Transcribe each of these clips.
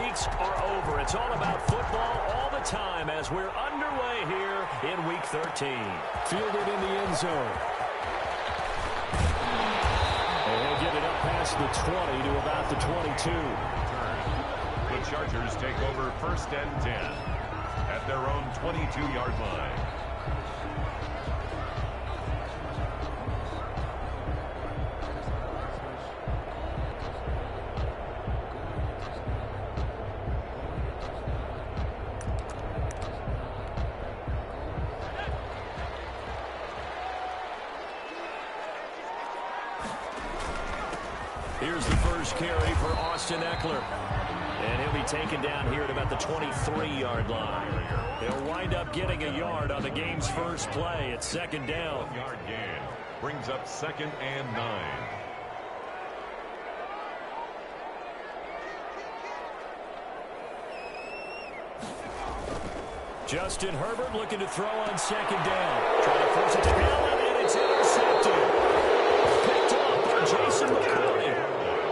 weeks are over. It's all about football all the time as we're underway here in Week 13. Fielded in the end zone. And he'll get it up past the 20 to about the 22. The Chargers take over 1st and 10 at their own 22-yard line. Here's the first carry for Austin Eckler. And he'll be taken down here at about the 23-yard line. He'll wind up getting a yard on the game's first play. It's 2nd down. Yard gain brings up 2nd and 9. Justin Herbert looking to throw on 2nd down. Trying to force it to Allen, and it's intercepted. Picked off by Jason McCourty.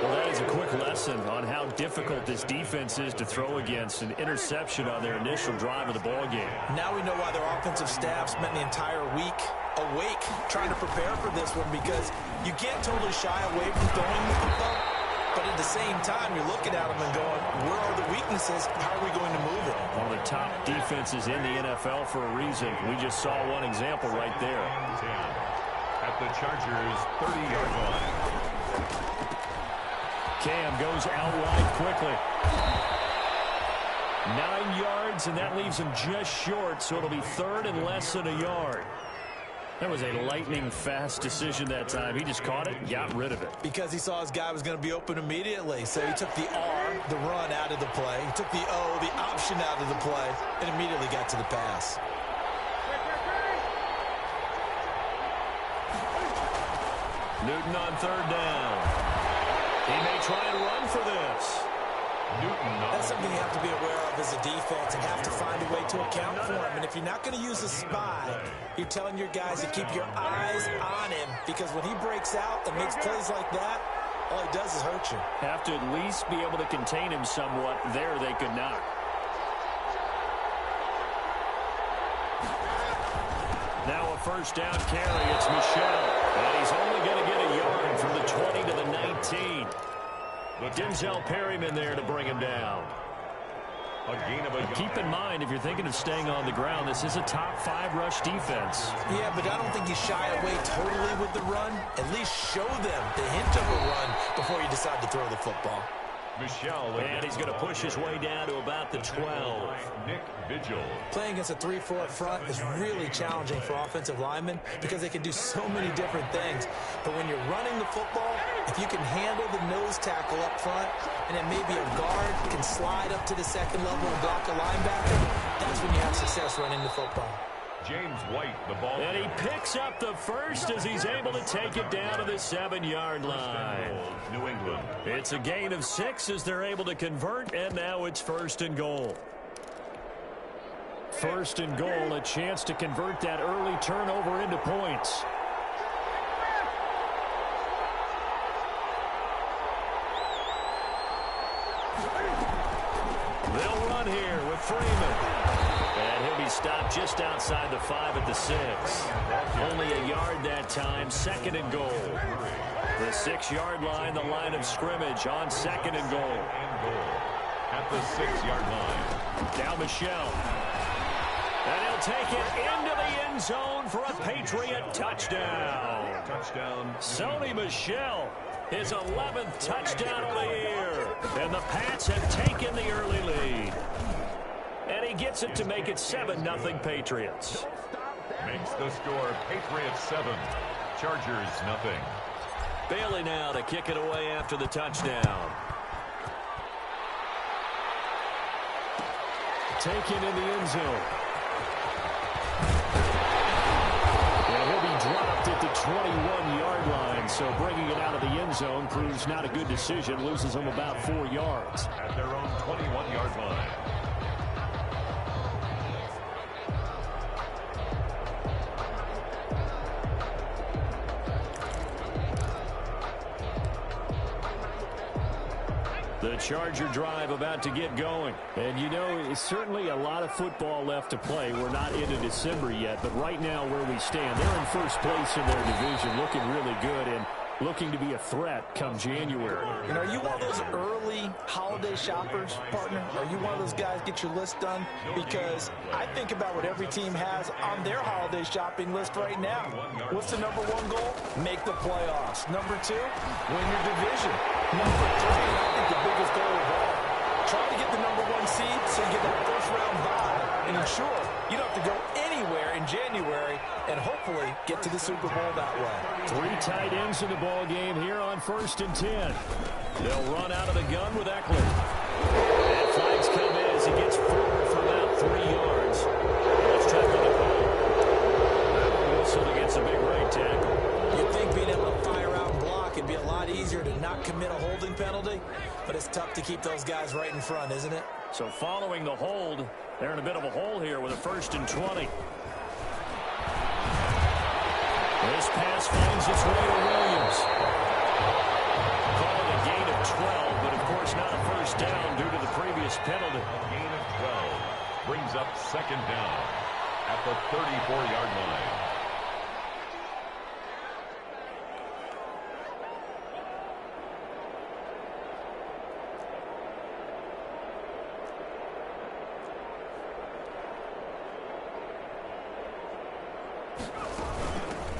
Well, that is a quick lesson on how difficult this defense is to throw against. An interception on their initial drive of the ball game. Now we know why their offensive staff spent the entire week awake trying to prepare for this one, because you can't totally shy away from throwing the football. But at the same time, you're looking at them and going, where are the weaknesses? How are we going to move it? One of the top defenses in the NFL for a reason. We just saw one example right there. At the Chargers' 30-yard line. Cam goes out wide quickly. 9 yards, and that leaves him just short, so it'll be 3rd and less than a yard. That was a lightning-fast decision that time. He just caught it and got rid of it. Because he saw his guy was going to be open immediately. So he took the R, the run, out of the play. He took the O, the option, out of the play, and immediately got to the pass. Newton on 3rd down. He may try and run for this. That's something you have to be aware of as a defense and have to find a way to account for him. And if you're not going to use a spy, you're telling your guys to keep your eyes on him, because when he breaks out and makes plays like that, all he does is hurt you. Have to at least be able to contain him somewhat. There they could not. Now a 1st down carry. It's Michel. And he's only going to get a yard from the 20 to the 19. Denzel Perryman there to bring him down. Keep in mind, if you're thinking of staying on the ground, this is a top 5 rush defense. Yeah, but I don't think you shy away totally with the run. At least show them the hint of a run before you decide to throw the football. And he's going to push his way down to about the 12. Nick Vigil. Playing against a 3-4 front is really challenging for offensive linemen because they can do so many different things. But when you're running the football, if you can handle the nose tackle up front, and then maybe a guard can slide up to the 2nd level and block a linebacker, that's when you have success running the football. James White, the ball. And he picks up the first as he's able to take it down to the 7-yard line. New England. It's a gain of 6 as they're able to convert, and now it's 1st and goal. 1st and goal, a chance to convert that early turnover into points. They'll run here with Freeman. And he'll be stopped just outside the 5 at the 6. Only a yard that time, 2nd and goal. The 6-yard line, the line of scrimmage on 2nd and goal. At the 6-yard line. Now Michel. And he'll take it into the end zone for a Patriot touchdown. Sony Michel, his 11th touchdown of the year. And the Pats have taken the early lead. And he gets it to make it 7-0 Patriots. Makes the score Patriots 7, Chargers 0. Bailey now to kick it away after the touchdown. Taken in the end zone. And he'll be dropped at the 21-yard line, so bringing it out of the end zone proves not a good decision. Loses him about 4 yards. At their own 21-yard line. The Charger drive about to get going. And, you know, it's certainly a lot of football left to play. We're not into December yet, but right now where we stand, they're in first place in their division, looking really good and looking to be a threat come January. And are you one of those early holiday shoppers, partner? Are you one of those guys get your list done? Because I think about what every team has on their holiday shopping list right now. What's the number one goal? Make the playoffs. Number two, win your division. Number three, and I think the biggest goal of all, try to get the number one seed so you get that first round bye and ensure you don't have to go anywhere in January and hopefully get to the Super Bowl that way. 3 tight ends in the ball game here on 1st and 10. They'll run out of the gun with Eckler. And flags come in as he gets forward for about 3 yards. Let's try for the ball. That whistle against a big right tackle. You'd think being able to fire out and block would be a lot easier to not commit a holding penalty, but it's tough to keep those guys right in front, isn't it? So following the hold, they're in a bit of a hole here with a 1st and 20. This pass finds its way to Williams. Call it a gain of 12, but of course not a first down due to the previous penalty. A gain of 12 brings up 2nd down at the 34-yard line.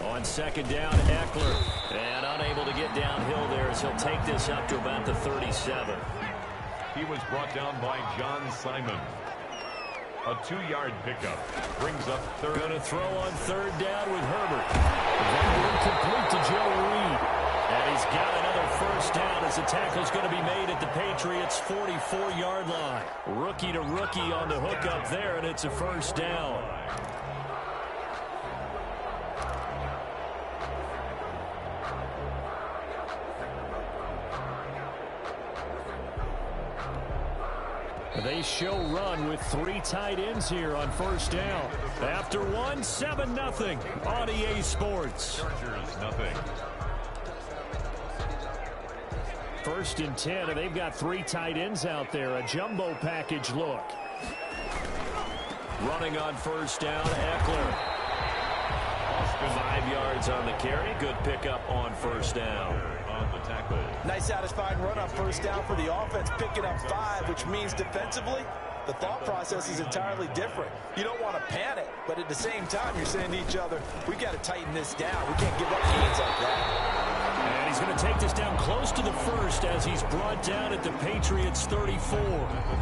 On 2nd down, Eckler. And unable to get downhill there as he'll take this up to about the 37. He was brought down by John Simon. A 2-yard pickup brings up 3rd. Going to throw on 3rd down with Herbert. That complete to Joe Reed. And he's got another first down as the tackle's going to be made at the Patriots' 44-yard line. Rookie to rookie on the hook up there, and it's a first down. They show run with 3 tight ends here on 1st down. After one, 7-0 on EA Sports. Chargers, nothing. 1st and 10, and they've got 3 tight ends out there. A jumbo package look. Running on 1st down, Eckler. 5 yards on the carry. Good pickup on 1st down. On the tackle. Nice satisfying run on 1st down for the offense, picking up 5, which means defensively, the thought process is entirely different. You don't want to panic, but at the same time, you're saying to each other, we've got to tighten this down. We can't give up gains like that. And he's going to take this down close to the 1st as he's brought down at the Patriots' 34.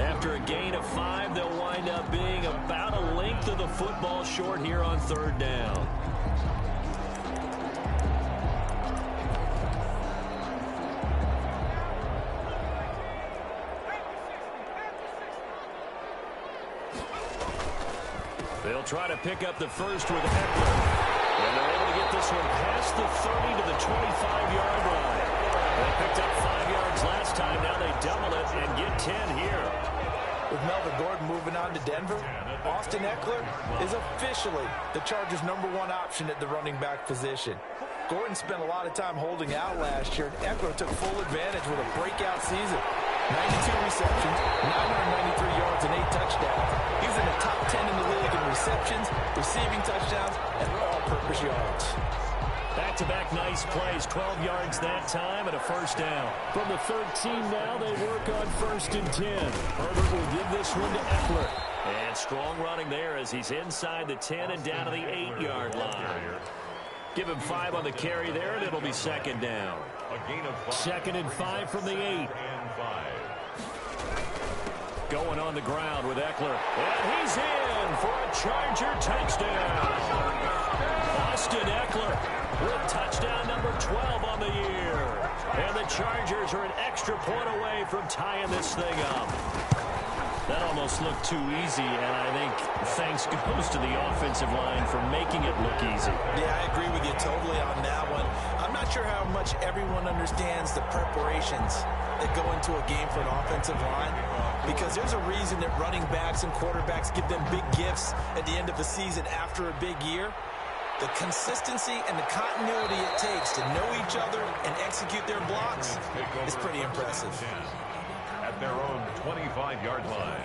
After a gain of 5, they'll wind up being about a length of the football short here on 3rd down. They'll try to pick up the 1st with Eckler. And they're able to get this one past the 30 to the 25-yard line. They picked up 5 yards last time. Now they double it and get 10 here. With Melvin Gordon moving on to Denver, Austin Eckler is officially the Chargers' #1 option at the running back position. Gordon spent a lot of time holding out last year, and Eckler took full advantage with a breakout season. 92 receptions, 993 yards, and 8 touchdowns. He's in the top 10 in the league in receptions, receiving touchdowns, and all-purpose yards. Back-to-back nice plays, 12 yards that time and a first down. From the 13 now, they work on 1st and 10. Herbert will give this one to Eckler. And strong running there as he's inside the 10 and down to the 8-yard line. Give him 5 on the carry there, and it'll be 2nd down. A gain of 5. 2nd and 5 from the 8. And 5. Going on the ground with Eckler. And he's in for a Charger touchdown. Austin Eckler with touchdown number 12 on the year. And the Chargers are an extra point away from tying this thing up. That almost looked too easy, and I think thanks goes to the offensive line for making it look easy. Yeah, I agree with you totally on that one. I'm not sure how much everyone understands the preparations that go into a game for an offensive line, because there's a reason that running backs and quarterbacks give them big gifts at the end of the season after a big year. The consistency and the continuity it takes to know each other and execute their blocks is pretty impressive. at their own 25-yard line.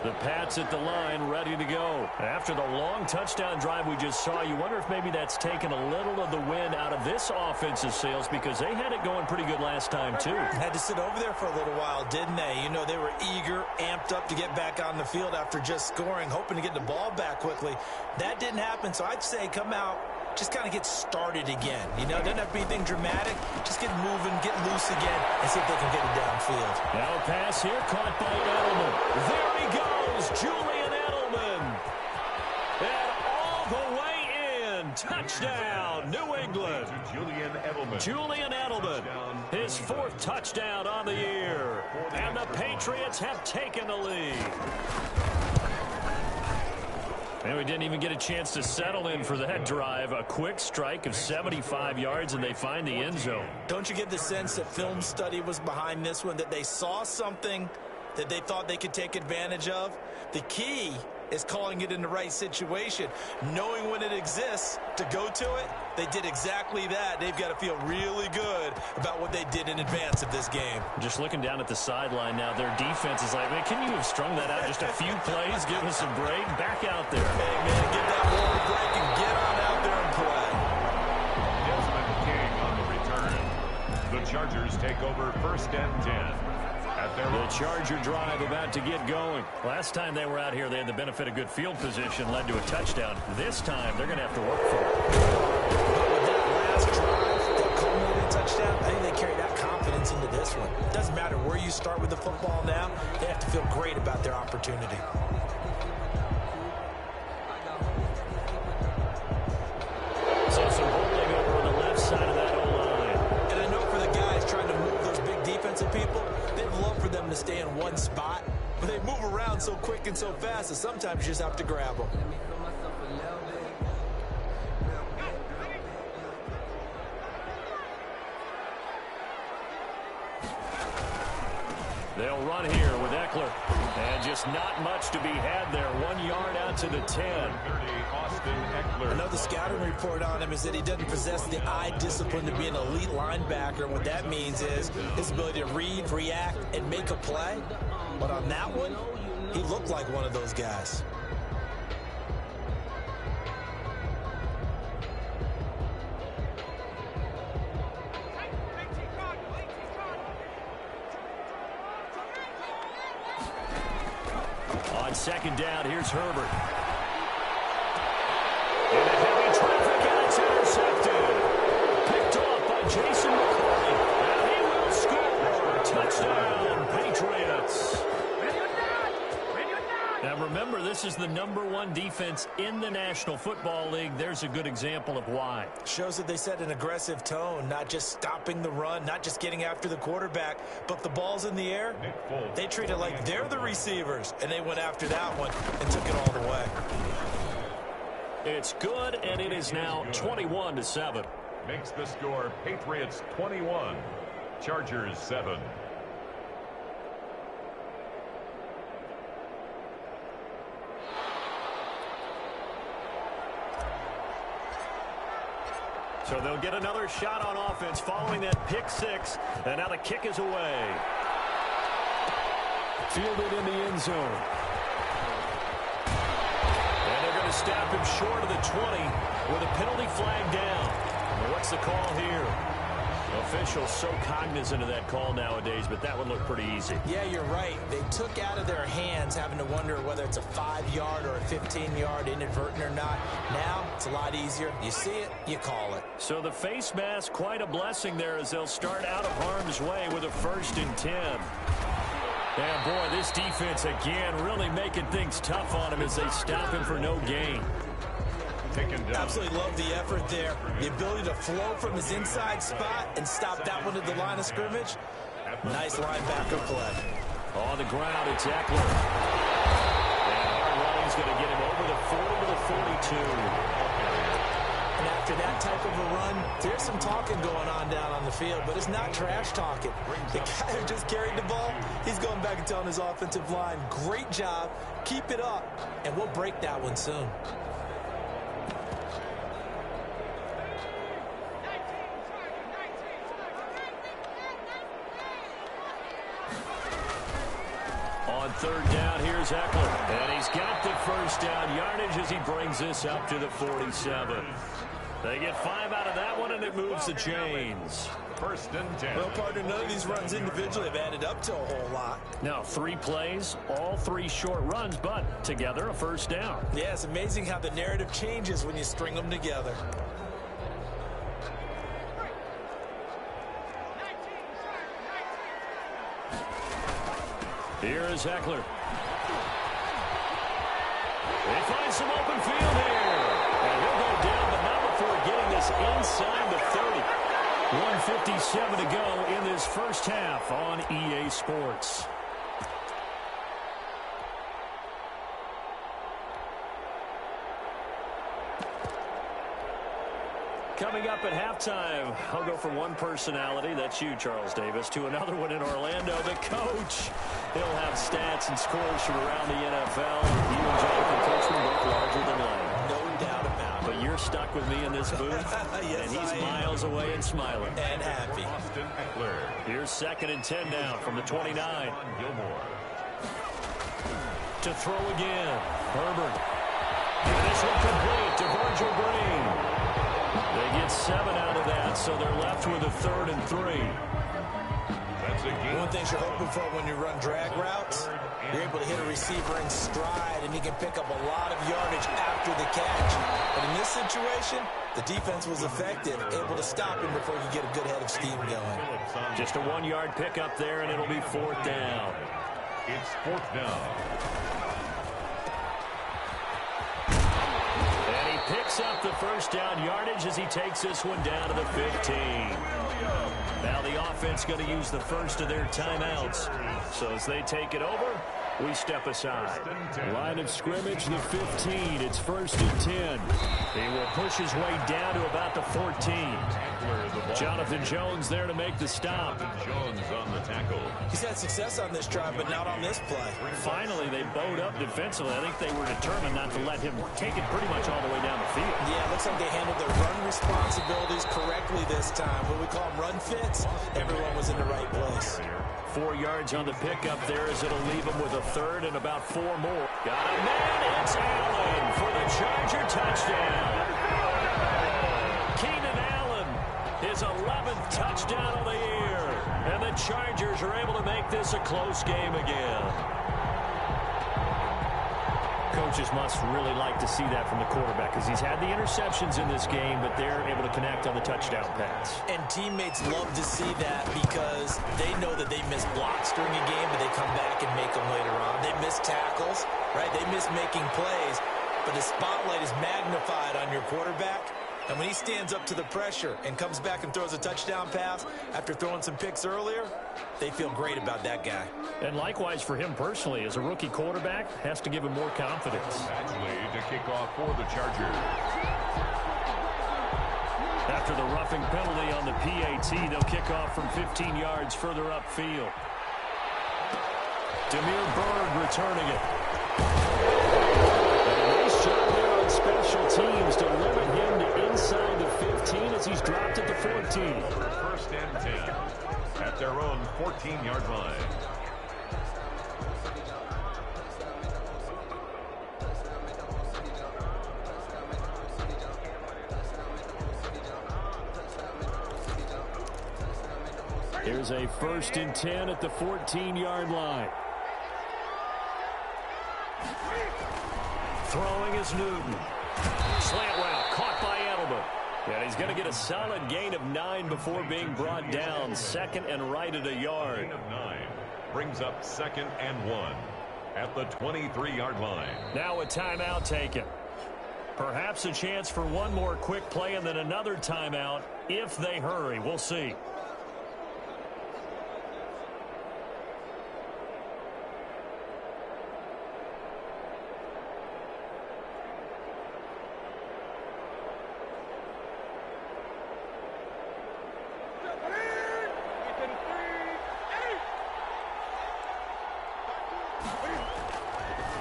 The Pats at the line, ready to go. After the long touchdown drive we just saw, you wonder if maybe that's taken a little of the wind out of this offensive sails, because they had it going pretty good last time, too. Had to sit over there for a little while, didn't they? You know, they were eager, amped up to get back on the field after just scoring, hoping to get the ball back quickly. That didn't happen, so I'd say come out, just kind of get started again. You know, doesn't have to be anything dramatic. Just get moving, get loose again, and see if they can get it downfield. Now a pass here, caught by Edelman. There he goes, Julian Edelman. And all the way in. Touchdown, New England. Julian Edelman. Julian Edelman, his 4th touchdown on the year. And the Patriots have taken the lead. And we didn't even get a chance to settle in for that drive. A quick strike of 75 yards, and they find the end zone. Don't you get the sense that film study was behind this one, that they saw something that they thought they could take advantage of? The key is calling it in the right situation, knowing when it exists to go to it. They did exactly that. They've got to feel really good about what they did in advance of this game. Just looking down at the sideline now, their defense is like, man, can you have strung that out just a few plays? Give us a break. Back out there. Hey, man, get that one break and get on out there and play. Desmond King on the return. The Chargers take over 1st and 10. The Charger drive about to get going. Last time they were out here, they had the benefit of good field position, led to a touchdown. This time, they're going to have to work for it. With that last drive, that culminating touchdown, I think they carry that confidence into this one. It doesn't matter where you start with the football now. They have to feel great about their opportunity. So some holding over on the left side of that O-line. And I know for the guys trying to move those big defensive people, they'd love for them to stay in one spot, but they move around so quick and so fast that sometimes you just have to grab them. They'll run here with Eckler. And just not much to be had there. 1 yard out to the 10. Austin Eckler. Another scouting report on him is that he doesn't possess the eye discipline to be an elite linebacker. And what that means is his ability to read, react, and make a play. But on that one, he looked like one of those guys. On 2nd down, here's Herbert. In a heavy traffic, and it's intercepted. Picked off by Jason McCoy. And he will score. Touchdown, Patriots. Now remember, this is the #1 defense in the National Football League. There's a good example of why. Shows that they set an aggressive tone, not just stopping the run, not just getting after the quarterback, but the ball's in the air. They treat it like they're the receivers, and they went after that one and took it all the way. It's good, and it is now 21-7. Makes the score Patriots 21, Chargers 7. So they'll get another shot on offense following that pick 6. And now the kick is away. Fielded in the end zone. And they're going to stop him short of the 20 with a penalty flag down. Well, what's the call here? Officials so cognizant of that call nowadays, but that would look pretty easy. Yeah, you're right. They took out of their hands having to wonder whether it's a 5-yard or a 15-yard inadvertent or not. Now, it's a lot easier. You see it, you call it. So the face mask, quite a blessing there as they'll start out of harm's way with a 1st and 10. And boy, this defense again really making things tough on him as they stop him for no gain. Absolutely love the effort there. The ability to flow from his inside spot and stop that one at the line of scrimmage. Nice linebacker play. On the ground, it's Eckler. And hard running's going to get him over the 40 to the 42. And after that type of a run, there's some talking going on down on the field, but it's not trash talking. The guy who just carried the ball, he's going back and telling his offensive line, great job, keep it up, and we'll break that one soon. On third down, here's Eckler. And he's got the first down yardage as he brings this up to the 47. They get 5 out of that one, and it moves the chains. First and 10. Well, partner, none of these runs individually have added up to a whole lot. Now, 3 plays, all 3 short runs, but together a first down. Yeah, it's amazing how the narrative changes when you string them together. Here is Eckler. They find some open field here. And he'll go down, but not before getting this inside the 30. 1:57 to go in this first half on EA Sports. Coming up at halftime, I'll go from one personality, that's you, Charles Davis, to another one in Orlando, the coach. He'll have stats and scores from around the NFL. You and Jonathan Coachman both larger than life. No doubt about it. But you're stuck with me in this booth, Yes, and he's I am. miles away and smiling. And happy. Austin Eckler. Here's 2nd and 10 now from the 29. Gilmore. To throw again, Herbert. And this one complete to Virgil Green. They get 7 out of that, so they're left with a 3rd and 3. That's a game. One of the things you're hoping for when you run drag routes, you're able to hit a receiver in stride, and he can pick up a lot of yardage after the catch. But in this situation, the defense was effective, able to stop him before you get a good head of steam going. Just a 1-yard pickup there, and it'll be 4th down. It's 4th down. Picks up the first down yardage as he takes this one down to the 15. Now the offense going to use the first of their timeouts. So as they take it over, we step aside. Line of scrimmage, the 15. It's 1st and 10. He will push his way down to about the 14. Jonathan Jones there to make the stop. Jones on the tackle. He's had success on this drive, but not on this play. Finally, they bowed up defensively. I think they were determined not to let him take it pretty much all the way down the field. Yeah, it looks like they handled their run responsibilities correctly this time. What we call them run fits, everyone was in the right place. 4 yards on the pickup there as it'll leave him with a 3rd and about 4 more. Got a man, it's Allen for the Charger touchdown. Keenan Allen, his 11th touchdown of the year. And the Chargers are able to make this a close game again. Coaches must really like to see that from the quarterback because he's had the interceptions in this game, but they're able to connect on the touchdown pass. And teammates love to see that because they know that they miss blocks during a game, but they come back and make them later on. They miss tackles, right? They miss making plays, but the spotlight is magnified on your quarterback. And when he stands up to the pressure and comes back and throws a touchdown pass after throwing some picks earlier, they feel great about that guy. And likewise for him personally, as a rookie quarterback, has to give him more confidence. Badgley to kick off for the Chargers. After the roughing penalty on the PAT, they'll kick off from 15 yards further upfield. Demir Bird returning it. And a nice job there on special teams to limit him to inside the 15 as he's dropped at the 14. 1st and 10 at their own 14-yard line. Here's a 1st and 10 at the 14-yard line. Throwing is Newton. Slant route caught by Edelman. And he's going to get a solid gain of 9 before being brought down. 2nd and right at a yard. Gain of 9 brings up 2nd and 1 at the 23-yard line. Now a timeout taken. Perhaps a chance for one more quick play and then another timeout if they hurry. We'll see.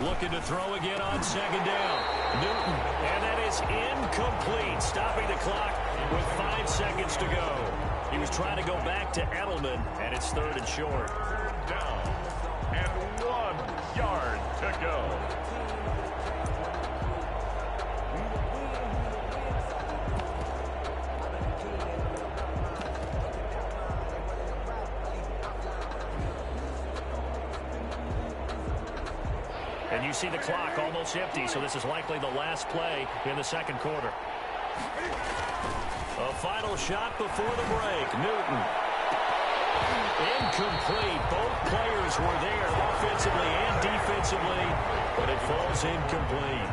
Looking to throw again on second down. Newton, and that is incomplete. Stopping the clock with 5 seconds to go. He was trying to go back to Edelman, and it's 3rd and short. Third down, and 1 yard to go. And you see the clock almost empty, so this is likely the last play in the second quarter. A final shot before the break. Newton. Incomplete. Both players were there offensively and defensively, but it falls incomplete.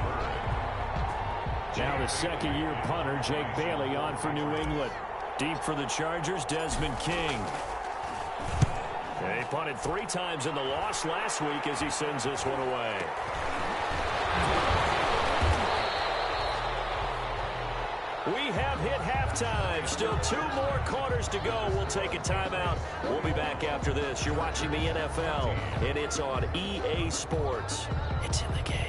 Now the second-year punter, Jake Bailey, on for New England. Deep for the Chargers, Desmond King. They punted 3 times in the loss last week as he sends this one away. We have hit halftime. Still 2 more quarters to go. We'll take a timeout. We'll be back after this. You're watching the NFL, and it's on EA Sports. It's in the game.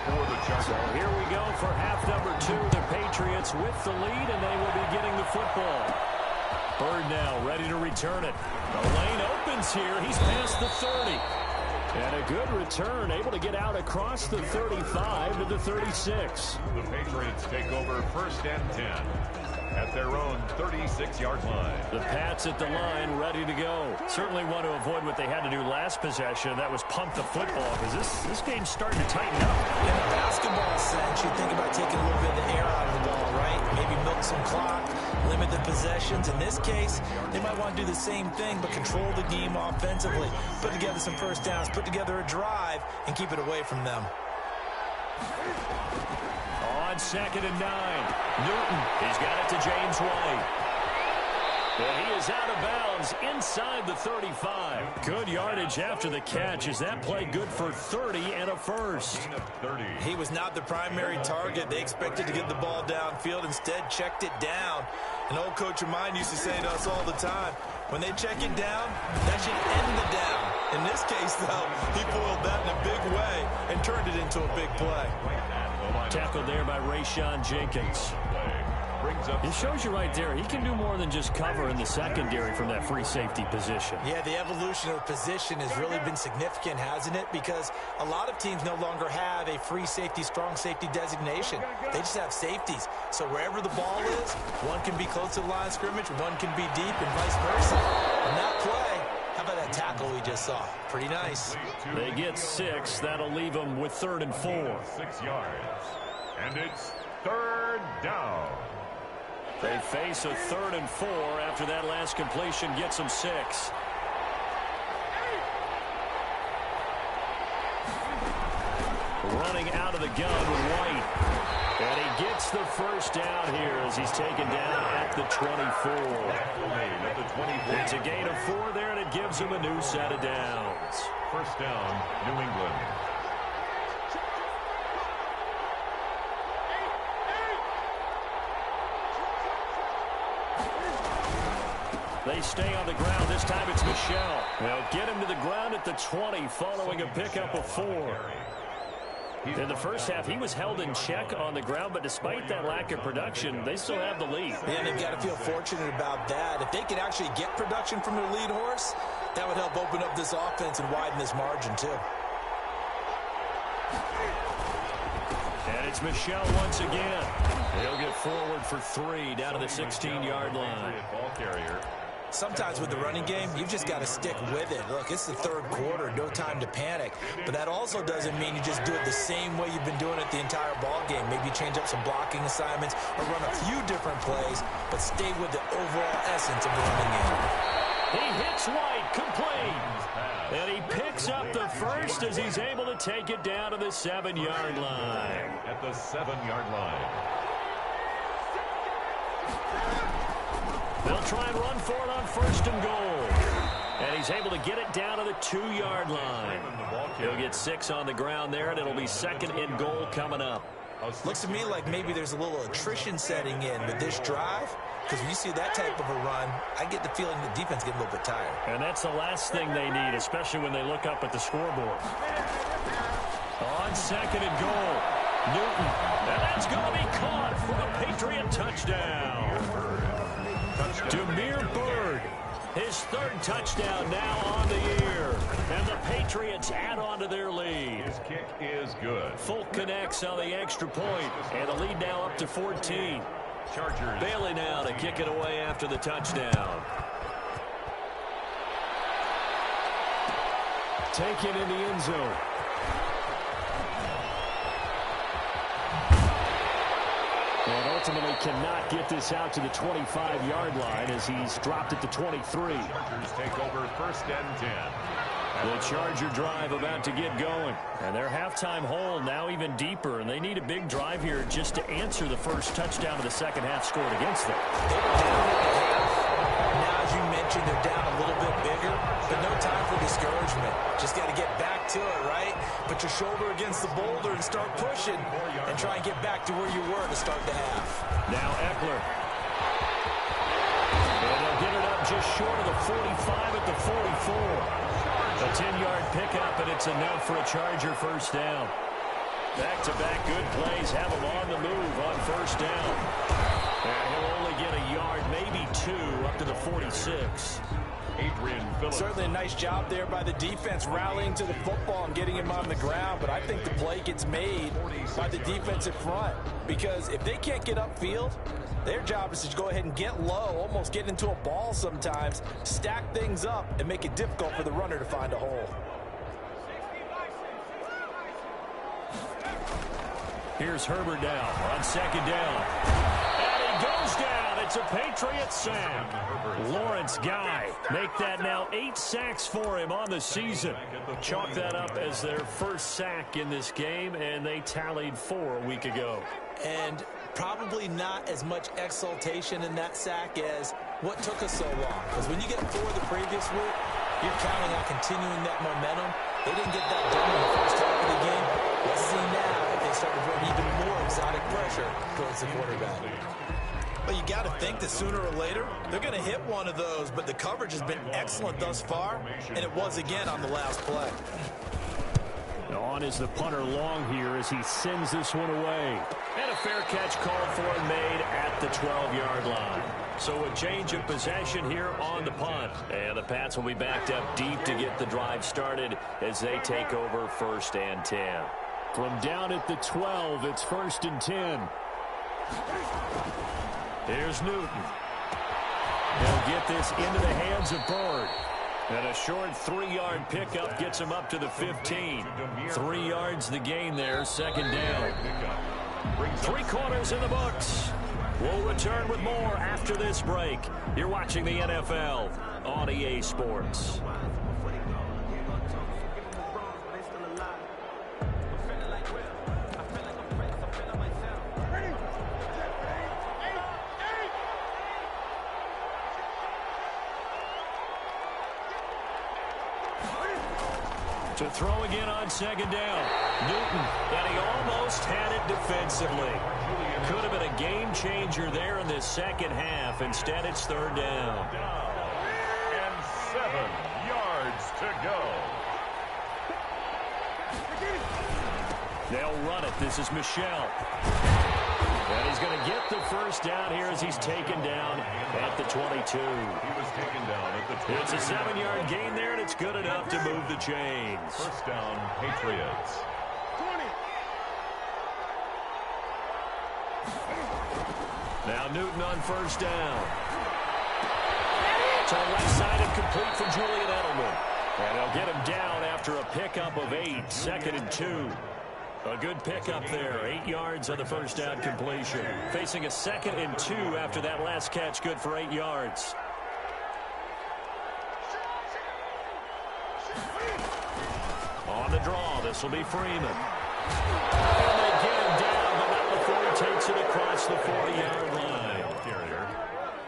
For the Chargers. So here we go for half number 2. The Patriots with the lead, and they will be getting the football. Bird now ready to return it. The lane opens here. He's past the 30. And a good return, able to get out across the 35 to the 36. The Patriots take over 1st and 10 at their own 36-yard line. The Pats at the line, ready to go. Certainly want to avoid what they had to do last possession. That was pump the football, because this game's starting to tighten up. In a basketball sense, you think about taking a little bit of the air out of the ball, right? Maybe milk some clock, limit the possessions. In this case, they might want to do the same thing, but control the game offensively. Put together some first downs, put together a drive, and keep it away from them. On 2nd and 9, Newton, he's got it to James White. And he is out of bounds inside the 35. Good yardage after the catch. Is that play good for 30 and a first? He was not the primary target. They expected to get the ball downfield. Instead, checked it down. An old coach of mine used to say to us all the time, when they check it down, that should end the down. In this case, though, he foiled that in a big way and turned it into a big play. Tackled there by Rayshon Jenkins. It shows you right there, he can do more than just cover in the secondary from that free safety position. Yeah, the evolution of position has really been significant, hasn't it? Because a lot of teams no longer have a free safety, strong safety designation. They just have safeties. So wherever the ball is, one can be close to the line of scrimmage, one can be deep, and vice versa. On that play, how about that tackle we just saw? Pretty nice. They get 6. That'll leave them with 3rd and 4. 6 yards. And it's 3rd down. They face a 3rd and 4 after that last completion gets them 6. Running out of the gun with White. And he gets the first down here as he's taken down at the 24. It's a gain of 4 there, and it gives him a new set of downs. 1st down, New England. They stay on the ground. This time it's Michel. They'll get him to the ground at the 20 following a pickup of 4. In the first half, he was held in check on the ground, but despite that lack of production, they still have the lead. Yeah, they've got to feel fortunate about that. If they could actually get production from their lead horse, that would help open up this offense and widen this margin, too. And it's Michel once again. He'll get forward for 3 down to the 16-yard line. Ball carrier. Sometimes with the running game, you've just got to stick with it. Look, it's the 3rd quarter, no time to panic. But that also doesn't mean you just do it the same way you've been doing it the entire ball game. Maybe change up some blocking assignments or run a few different plays, but stay with the overall essence of the running game. He hits White, complete. And he picks up the first as he's able to take it down to the 7-yard line. At the 7-yard line. They'll try and run for it on 1st and goal. And he's able to get it down to the 2-yard line. He'll get 6 on the ground there, and it'll be 2nd and goal coming up. Looks to me like maybe there's a little attrition setting in with this drive. because when you see that type of a run, I get the feeling the defense getting a little bit tired. And that's the last thing they need, especially when they look up at the scoreboard. On 2nd and goal, Newton. And that's going to be caught for a Patriot touchdown. Demir Bird, his 3rd touchdown now on the year. And the Patriots add on to their lead. His kick is good. Folk connects on the extra point, and the lead now up to 14. Chargers. Bailey now to kick it away after the touchdown. Taken in the end zone. And ultimately cannot get this out to the 25-yard line as he's dropped it to 23. Chargers take over 1st and 10. The Charger drive about to get going. And their halftime hole now even deeper, and they need a big drive here just to answer the first touchdown of the second half scored against them. They were down at the half. Now, as you mentioned, they're down a little bit bigger, but no time for discouragement. Just got to get back to it, right? Put your shoulder against the boulder and start pushing and try and get back to where you were to start the half. Now Eckler. And they'll get it up just short of the 45 at the 44. A 10-yard pickup, and it's enough for a Charger first down. Back-to-back good plays have him on the move on first down. And he'll only get a yard, maybe 2, up to the 46. Adrian Phillips. Certainly a nice job there by the defense rallying to the football and getting him on the ground, but I think the play gets made by the defensive front because if they can't get upfield, their job is to go ahead and get low, almost get into a ball sometimes, stack things up, and make it difficult for the runner to find a hole. Here's Herbert now on 2nd down. And he goes down. It's a Patriot sack. Lawrence Guy make that now 8 sacks for him on the season. Chalk that up as their first sack in this game, and they tallied 4 a week ago. And probably not as much exultation in that sack as what took us so long. Because when you get 4 the previous week, you're counting on continuing that momentum. They didn't get that done in the first half of the game. Let's see now if they start to bring even more exotic pressure towards the quarterback. But you got to think that sooner or later, they're going to hit one of those. But the coverage has been excellent thus far, and it was again on the last play. On is the punter long here as he sends this one away. And a fair catch called for and made at the 12-yard line. So a change of possession here on the punt. And the Pats will be backed up deep to get the drive started as they take over 1st and 10. From down at the 12, it's 1st and 10. Here's Newton. He'll get this into the hands of Bird. And a short 3-yard pickup gets him up to the 15. 3 yards the gain there, 2nd down. 3 quarters in the books. We'll return with more after this break. You're watching the NFL on EA Sports. To throw again on 2nd down. Newton, and he almost had it defensively. Could have been a game changer there in this second half. Instead, it's 3rd down. And 7 yards to go. They'll run it. This is Michel. And he's going to get the first down here as he's taken down at the 22. He was taken down at the 22. It's a 7-yard gain there, and it's good enough to move the chains. First down, Patriots. 20. Now Newton on first down. To the right side and complete for Julian Edelman. And they'll get him down after a pickup of 8, 2nd and 2. A good pickup there, 8 yards on the first down completion. Facing a 2nd and 2 after that last catch, good for 8 yards. On the draw, this will be Freeman. And they get him down, but not before he takes it across the 40-yard line.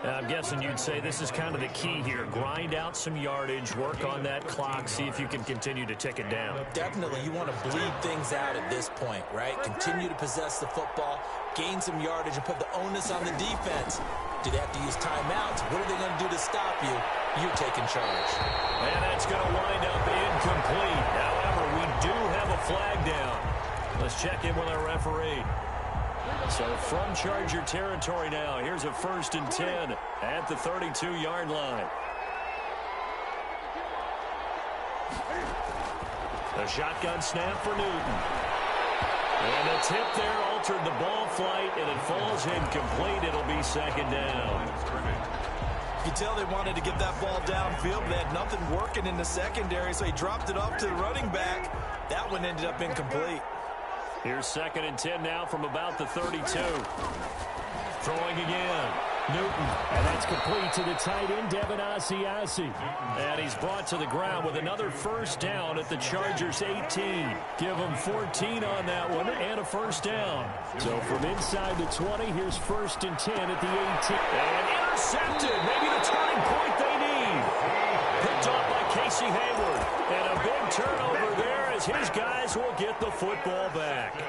I'm guessing you'd say this is kind of the key here. Grind out some yardage, work on that clock, see if you can continue to tick it down. Definitely, you want to bleed things out at this point, right? Continue to possess the football, gain some yardage, and put the onus on the defense. Do they have to use timeouts? What are they going to do to stop you? You're taking charge. And that's going to wind up incomplete. However, we do have a flag down. Let's check in with our referee. So from Charger territory now, here's a 1st and 10 at the 32-yard line. A shotgun snap for Newton. And the tip there altered the ball flight, and it falls incomplete. It'll be 2nd down. You tell they wanted to get that ball downfield, but they had nothing working in the secondary, so he dropped it off to the running back. That one ended up incomplete. Here's 2nd and 10 now from about the 32. Throwing again. Newton. And that's complete to the tight end, Devin Asiasi. And he's brought to the ground with another 1st down at the Chargers' 18. Give them 14 on that one and a 1st down. So from inside the 20, here's 1st and 10 at the 18. And intercepted. Maybe the turning point they need. Picked off by Casey Hayward. And a big turnover there as his guys will get the football back.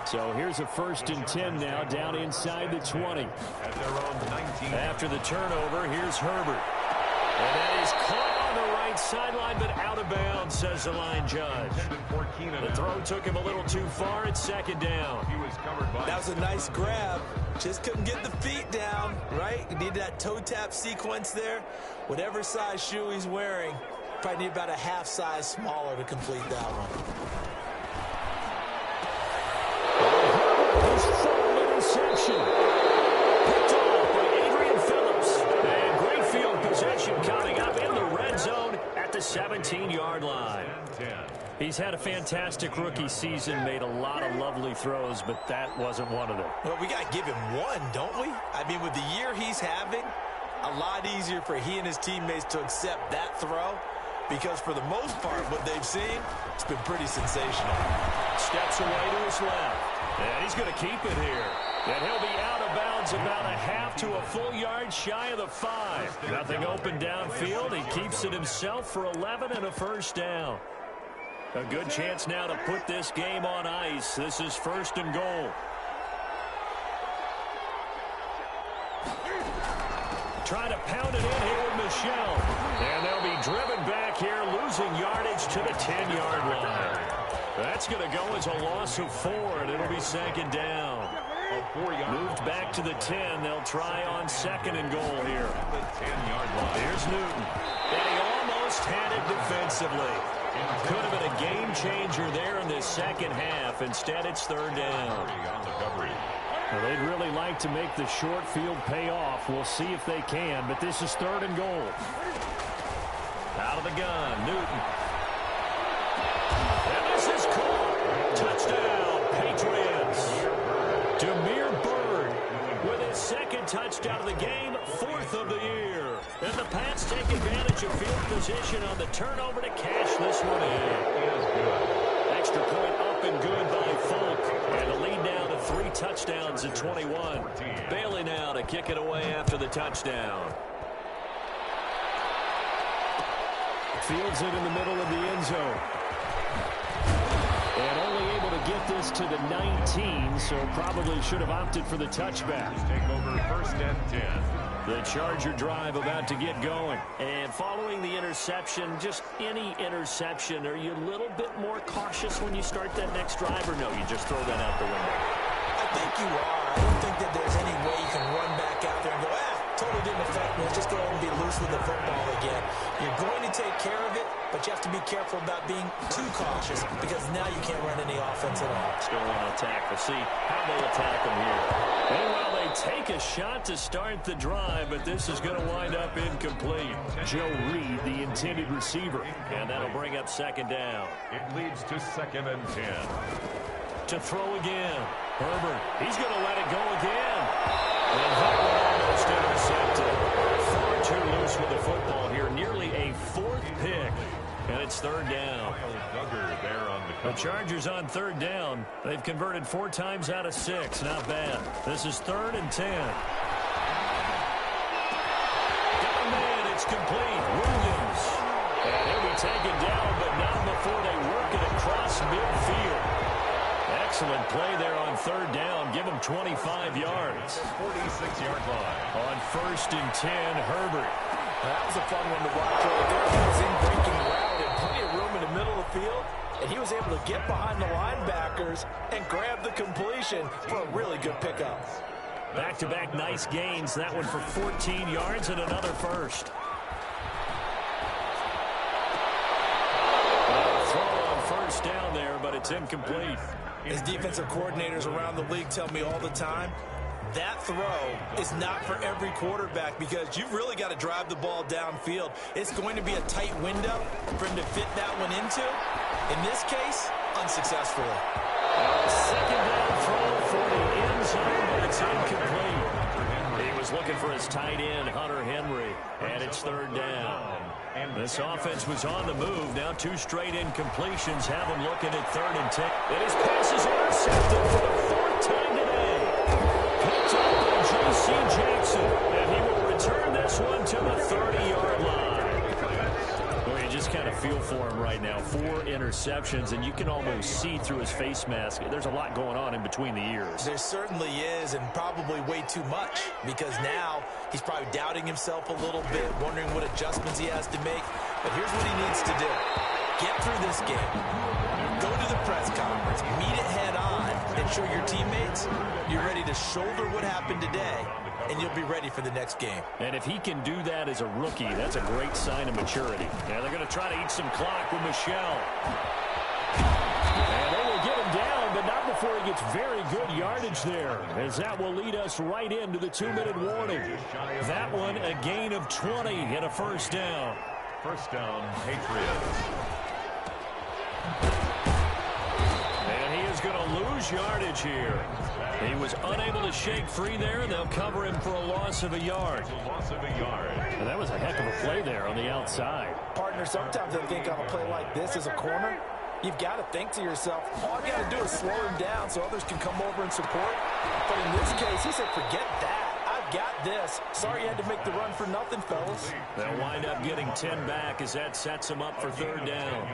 So here's a 1st and 10 now down inside the 20. At their own 19. After the turnover, here's Herbert. And that is caught on the right sideline, but out of bounds, says the line judge. The throw took him a little too far. It's 2nd down. He was covered by. That was a nice grab. Just couldn't get the feet down, right? You need that toe tap sequence there. Whatever size shoe he's wearing, probably need about a half size smaller to complete that one. His third interception. Picked off by Adrian Phillips. And great field possession coming up in the red zone at the 17-yard line. He's had a fantastic rookie season, made a lot of lovely throws, but that wasn't one of them. Well, we got to give him one, don't we? I mean, with the year he's having, a lot easier for he and his teammates to accept that throw, because for the most part, what they've seen, it's been pretty sensational. Steps away to his left. And he's going to keep it here. And he'll be out of bounds about a half to a full yard shy of the 5. Nothing open downfield. He keeps it himself for 11 and a 1st down. A good chance now to put this game on ice. This is 1st and goal. Trying to pound it in here with Michelle. And they'll be driven back here, losing yardage to the 10-yard line. That's going to go as a loss of 4, and it'll be 2nd down. Moved back to the 10. They'll try on 2nd and goal here. Here's Newton. And he almost had it defensively. Could have been a game changer there in the 2nd half. Instead, it's 3rd down. Well, they'd really like to make the short field pay off. We'll see if they can, but this is 3rd and goal. Out of the gun, Newton. And this is caught. Touchdown, Patriots. Demir Byrd with his 2nd touchdown of the game, 4th of the year. And the Pats take advantage of field position on the turnover to cash this one in. Extra point up and good by Folk. And the lead now to 3 touchdowns at 21. Bailey now to kick it away after the touchdown. Fields it in the middle of the end zone. And only able to get this to the 19, so probably should have opted for the touchback. Take over 1st and 10. The Charger drive about to get going. And following the interception, just any interception, are you a little bit more cautious when you start that next drive, or no, you just throw that out the window? I think you are. I don't think that there's any way you can run back out there and go, totally didn't affect me. Let's just go ahead and be loose with the football again. You're going to take care of it, but you have to be careful about being too cautious, because now you can't run any offense at all. Still want to attack. We'll see how they attack them here. And while they take a shot to start the drive, but this is going to wind up incomplete. Joe Reed, the intended receiver. And that'll bring up 2nd down. It leads to 2nd and 10. To throw again. Herbert, he's going to let it go again. And Herbert almost intercepted. Far too loose with the football here. Nearly a 4th pick. And it's 3rd down. The Chargers on 3rd down. They've converted 4 times out of 6. Not bad. This is 3rd and 10. Got a man. It's complete. Williams. And he'll be taken down, but not before they work it across midfield. Excellent play there on third down. Give him 25 yards. 46-yard line. On 1st and 10, Herbert. That was a fun one to watch right there. He was in breaking route and plenty of room in the middle of the field, and he was able to get behind the linebackers and grab the completion for a really good pickup. Back-to-back nice gains. That one for 14 yards and another first. Throw on first down there, but it's incomplete. As defensive coordinators around the league tell me all the time, that throw is not for every quarterback because you've really got to drive the ball downfield. It's going to be a tight window for him to fit that one into. In this case, unsuccessfully. Second down throw for the end zone, but it's incomplete. He was looking for his tight end, Hunter Henry, and it's third down. This offense was on the move. Now 2 straight incompletions have him looking at 3rd and 10. And his pass is intercepted for the 4th time today. Picked up by J.C. Jackson, and he will return this one to the 30-yard line. Well, you just kind of feel for him right now. 4 interceptions, and you can almost see through his face mask. There's a lot going on in between the ears. There certainly is, and probably way too much, because now he's probably doubting himself a little bit, wondering what adjustments he has to make. But here's what he needs to do. Get through this game. Go to the press conference. Meet it head on and show your teammates you're ready to shoulder what happened today, and you'll be ready for the next game. And if he can do that as a rookie, that's a great sign of maturity. Yeah, they're going to try to eat some clock with Michel. And they will get him down, but not before he gets very good yardage there, as that will lead us right into the 2-minute warning. That one, a gain of 20 and a first down. First down, Patriots. And he is going to lose yardage here. He was unable to shake free there, and they'll cover him for a loss of a yard. And that was a heck of a play there on the outside. Partner, sometimes I think on a play like this as a corner, you've got to think to yourself, all I got to do is slow him down so others can come over and support. But in this case, he said, forget that. I've got this. Sorry you had to make the run for nothing, fellas. They'll wind up getting 10 back as that sets him up for third down.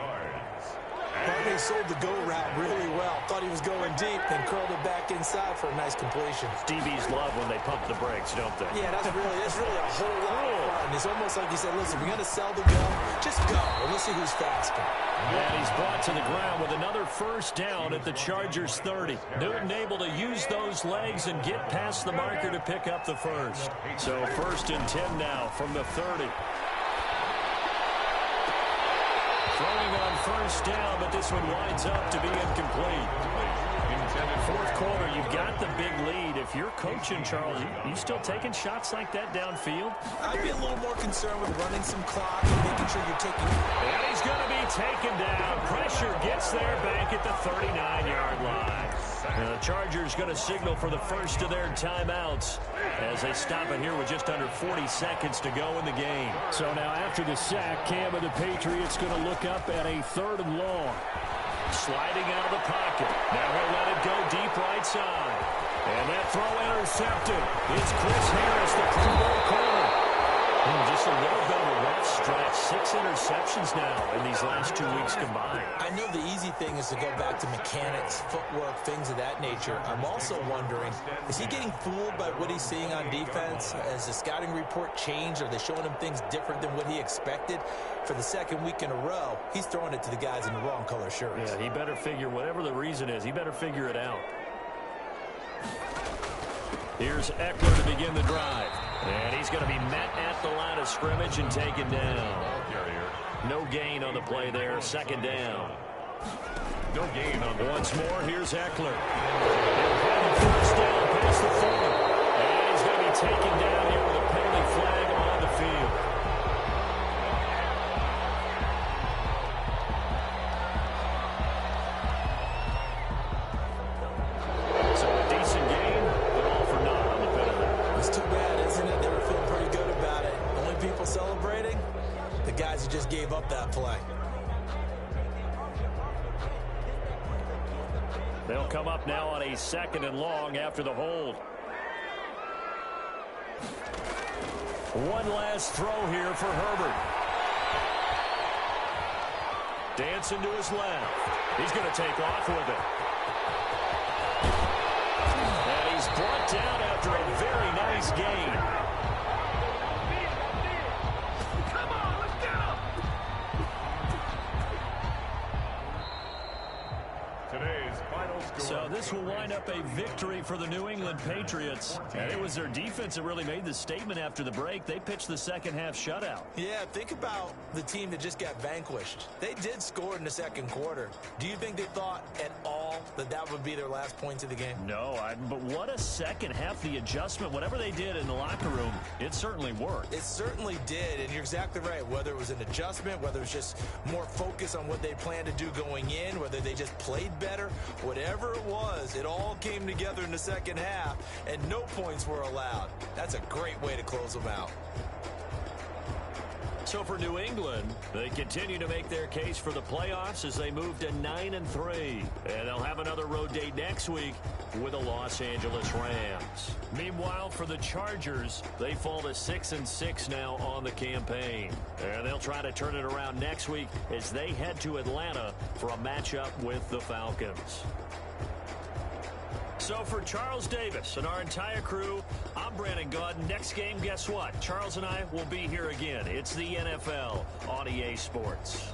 Barney sold the go route really well. Thought he was going deep, then curled it back inside for a nice completion. DBs love when they pump the brakes, don't they? Yeah, that's really a whole lot of fun. It's almost like he said, listen, we're going to sell the gun. Just go, and we'll see who's faster. And he's brought to the ground with another first down at the Chargers 30. Newton able to use those legs and get past the marker to pick up the first. So 1st and 10 now from the 30. Throwing on first down, but this one winds up to be incomplete. 4th quarter, you've got the big lead. If you're coaching, Charles, you still taking shots like that downfield? I'd be a little more concerned with running some clock and making sure you're taking... And he's going to be taken down. Pressure gets there back at the 39-yard line. And the Chargers going to signal for the first of their timeouts as they stop it here with just under 40 seconds to go in the game. So now after the sack, Cam of the Patriots going to look up at a 3rd and long. Sliding out of the pocket. Now he'll let it go deep right side. And that throw intercepted. It's Chris Harris, the Pro Bowl corner. Just a little bit of a rough stretch. 6 interceptions now in these last 2 weeks combined. I know the easy thing is to go back to mechanics, footwork, things of that nature. I'm also wondering, is he getting fooled by what he's seeing on defense? Has the scouting report changed? Are they showing him things different than what he expected? For the 2nd week in a row, he's throwing it to the guys in the wrong color shirts. Yeah, he better figure, whatever the reason is, he better figure it out. Here's Eckler to begin the drive. And he's going to be met at the line of scrimmage and taken down. No gain on the play there. 2nd down. No gain on the Once more, here's Eckler. He'll have a first down past the 40. And he's going to be taken down here with a penalty flag on the field. So a decent game, but all for naught on the penalty. It's too bad, isn't it? They were feeling pretty good about it. Only people celebrating? The guys who just gave up that play. They'll come up now on a 2nd and long after the hold. One last throw here for Herbert. Dancing to his left. He's going to take off with it. brought down after a very nice gain. So this will wind up a victory for the New England Patriots. And it was their defense that really made the statement after the break. They pitched the second half shutout. Yeah, think about the team that just got vanquished. They did score in the second quarter. Do you think they thought at all that that would be their last points of the game? No, but what a second half. The adjustment, whatever they did in the locker room, it certainly worked. It certainly did, and you're exactly right. Whether it was an adjustment, whether it was just more focus on what they planned to do going in, whether they just played better, whatever it was, it all came together in the second half, and no points were allowed. That's a great way to close them out. So for New England, they continue to make their case for the playoffs as they move to 9-3. And they'll have another road date next week with the Los Angeles Rams. Meanwhile, for the Chargers, they fall to 6-6 now on the campaign. And they'll try to turn it around next week as they head to Atlanta for a matchup with the Falcons. So for Charles Davis and our entire crew, I'm Brandon Gaud. Next game, guess what? Charles and I will be here again. It's the NFL on EA Sports.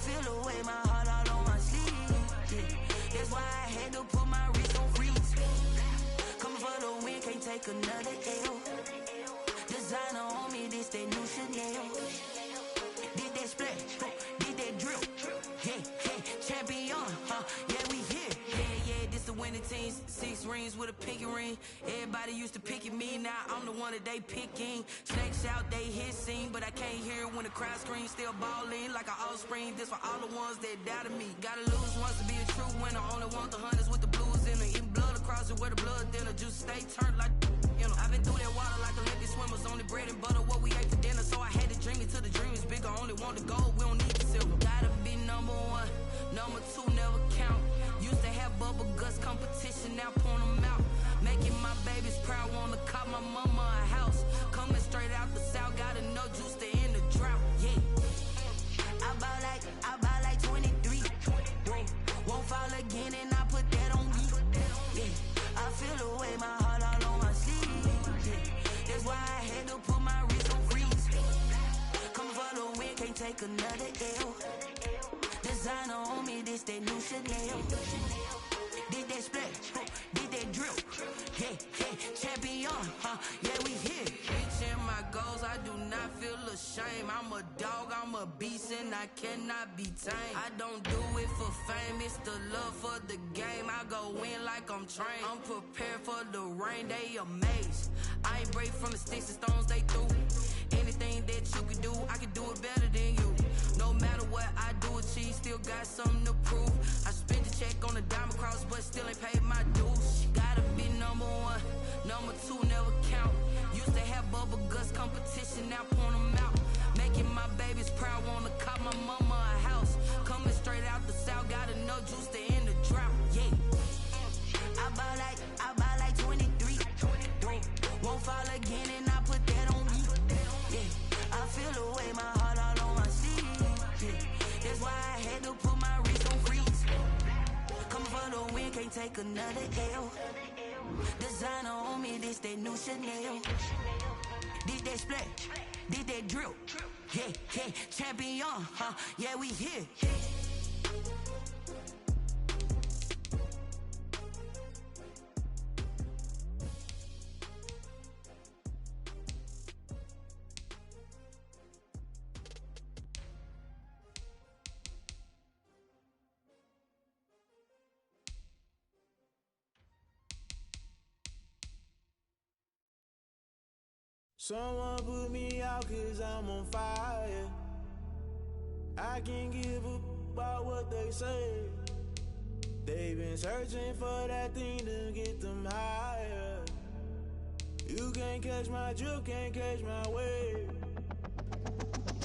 feel the way my heart all on my sleeve. Yeah. That's why I had to put my wrist on freeze. Coming for the win, can't take another L. Designer on me, this that new Chanel. Did that splash, did that drill. Yeah, champion, yeah, we here. Yeah, this the winning team. 6 rings with a pinky ring. Everybody used to pick at me, now I'm the one that they picking. Snakes out, they hit scene, but I can't hear it when the crowd screams. Still balling like an offspring. This for all the ones that doubted me. Gotta lose once to be a true winner. Only want the hunters with the blues in it. Eating blood across it where the blood dinner. Just stay turned like, you know. I've been through that water like Olympic swimmers. Only bread and butter, what we ate for dinner. So I had to dream it till the dream is bigger. Only want the gold, we don't need the silver. Gotta be number 1, number 2 never count. Used to have bubble guts competition, now point them out. Making my babies proud, wanna cop my mama a house. Coming straight out the south, got enough juice to end the drought. Yeah, I buy like 23. Won't fall again, and I put that on me. Yeah, I feel the way my heart all on my sleeve. Yeah, that's why I had to put my wrist on freeze. Coming for the win, can't take another L. Designer on me, this that new Chanel. Did that splash, did that drill. Yeah, champion, yeah, we here. Reaching my goals, I do not feel ashamed. I'm a dog, I'm a beast, and I cannot be tamed. I don't do it for fame, it's the love for the game. I go in like I'm trained. I'm prepared for the rain, they amazed. I ain't brave from the sticks and stones they threw. Anything that you can do, I can do it better than you. No matter what I do, achieve, still got something to prove. I spent the check on the diamond cross, but still ain't paid my dues. Gotta be number 1, number 2 never count. Used to have bubble guts competition, now point them out. Making my babies proud, wanna cop my mama a house. Coming straight out the south, got enough juice to end the drought. Yeah, I buy like 23. Won't fall again, and I put that on me. Yeah, I feel the way my heart all on my sleeve. Yeah, that's why I had to put my wrist on freeze. Coming for the win, can't take another L. Designer on me, this that new Chanel. Did that splash, did that drill. Yeah, champion, yeah, we here. Someone put me out 'cause I'm on fire. I can't give a about what they say. They've been searching for that thing to get them higher. You can't catch my drift, can't catch my wave.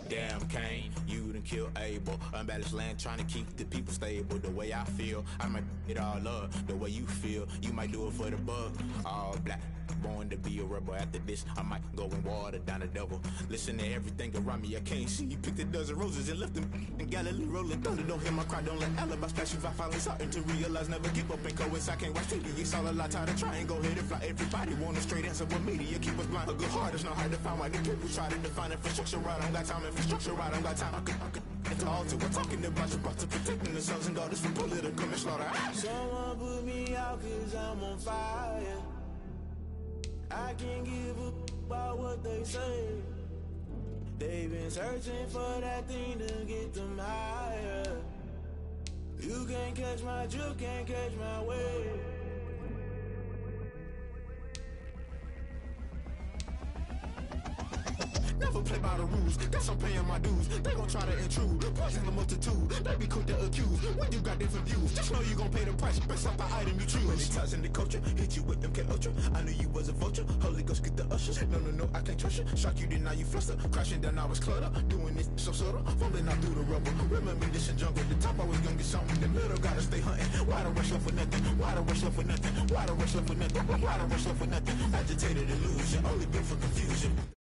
Damn Kane, you done killed Abel. Unbalanced land trying to keep the people stable. The way I feel, I might it all up. The way you feel, you might do it for the bug. All black, born to be a rebel. After this, I might go and water down the devil. Listen to everything around me, I can't see. You picked a dozen roses and left them in Galilee rolling thunder. Don't hear my cry, don't let alibis pass you. I finally starting to realize, never give up and coincide. I can't watch TV, it's all a lot. Tired of trying, go ahead and fly. Everybody want a straight answer, but media keep us blind. A good heart is not hard to find. Why the people try to define infrastructure right? I don't got time, infrastructure right, I don't got time. I could into altar. We're talking about you, about to protecting the sons and daughters from political manslaughter. Someone put me out 'cause I'm on fire. I can't give a about what they say. They've been searching for that thing to get them higher. You can't catch my drift, can't catch my wave. Never play by the rules, guess I'm paying my dues. They gon' try to intrude, poison the multitude. They be quick to accuse, when you got different views. Just know you gon' pay the price, based off the item you choose. Many times in the culture, hit you with them K-Ultra. I knew you was a vulture, Holy Ghost get the ushers. No, I can't trust you. Shock you, then now you fluster. Crashing down, I was cluttered. Doing this so subtle, fumbling out through the rubble. Remember this in jungle, the top always gonna get something. The middle gotta stay hunting. Why the rush left for nothing? Why the rush left for nothing? Why the rush left for nothing? Why the rush left for nothing? Agitated illusion, only built for confusion.